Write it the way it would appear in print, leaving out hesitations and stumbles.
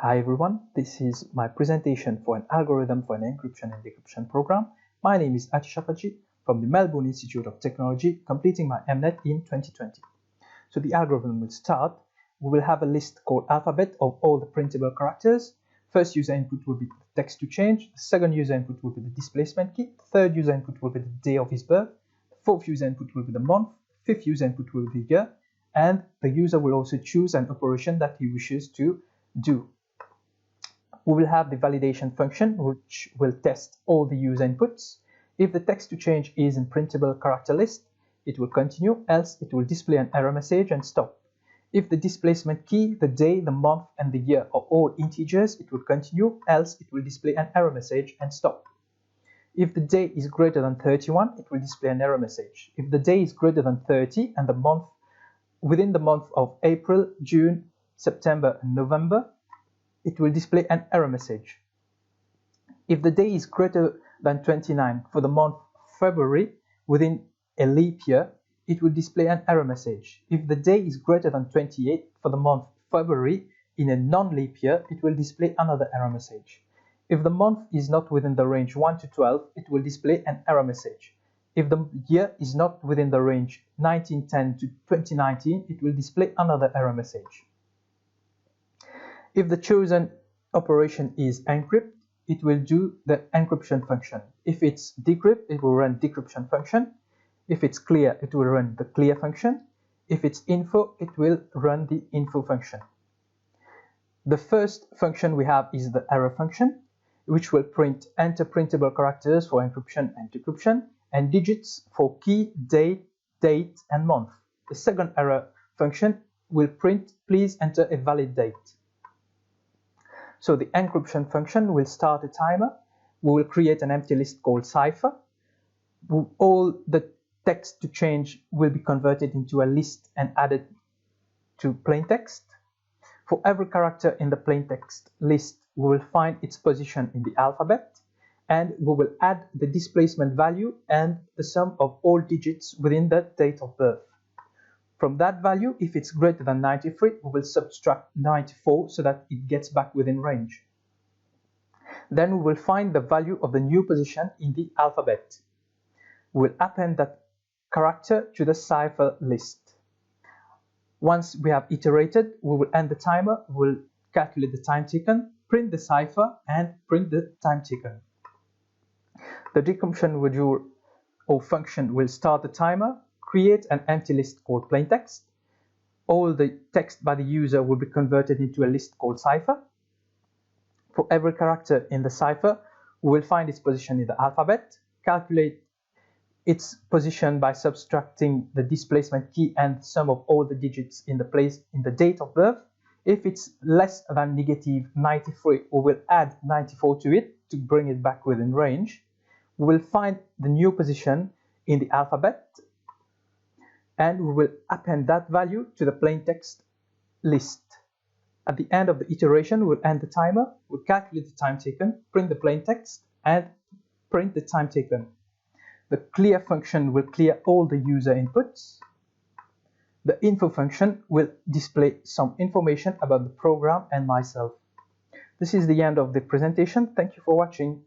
Hi everyone, this is my presentation for an algorithm for an encryption and decryption program. My name is Atish from the Melbourne Institute of Technology, completing my MNet in 2020. So the algorithm will start. We will have a list called alphabet of all the printable characters. First user input will be the text to change. The second user input will be the displacement key. The third user input will be the day of his birth. The fourth user input will be the month. The fifth user input will be the year. And the user will also choose an operation that he wishes to do. We will have the validation function, which will test all the user inputs. If the text to change is in printable character list, it will continue, else it will display an error message and stop. If the displacement key, the day, the month, and the year are all integers, it will continue, else it will display an error message and stop. If the day is greater than 31, it will display an error message. If the day is greater than 30 and the month, within the month of April, June, September, and November, it will display an error message. If the day is greater than 29 for the month February within a leap year, it will display an error message. If the day is greater than 28 for the month February in a non-leap year, it will display another error message. If the month is not within the range 1 to 12, it will display an error message. If the year is not within the range 1910 to 2019, it will display another error message. If the chosen operation is encrypt, it will do the encryption function. If it's decrypt, it will run decryption function. If it's clear, it will run the clear function. If it's info, it will run the info function. The first function we have is the error function, which will print enter printable characters for encryption and decryption, and digits for key, date, and month. The second error function will print please enter a valid date. So the encryption function will start a timer. We will create an empty list called cipher. All the text to change will be converted into a list and added to plain text. For every character in the plain text list, we will find its position in the alphabet, and we will add the displacement value and the sum of all digits within the date of birth. From that value, if it's greater than 93, we will subtract 94 so that it gets back within range. Then we will find the value of the new position in the alphabet. We will append that character to the cipher list. Once we have iterated, we will end the timer, we will calculate the time taken, print the cipher, and print the time taken. The decryption module or function will start the timer, create an empty list called plaintext. All the text by the user will be converted into a list called cipher. For every character in the cipher, we will find its position in the alphabet, calculate its position by subtracting the displacement key and the sum of all the digits in the date of birth. If it's less than negative 93, we will add 94 to it to bring it back within range. We will find the new position in the alphabet, and we will append that value to the plaintext list. At the end of the iteration, we'll end the timer, we'll calculate the time taken, print the plaintext, and print the time taken. The clear function will clear all the user inputs. The info function will display some information about the program and myself. This is the end of the presentation. Thank you for watching.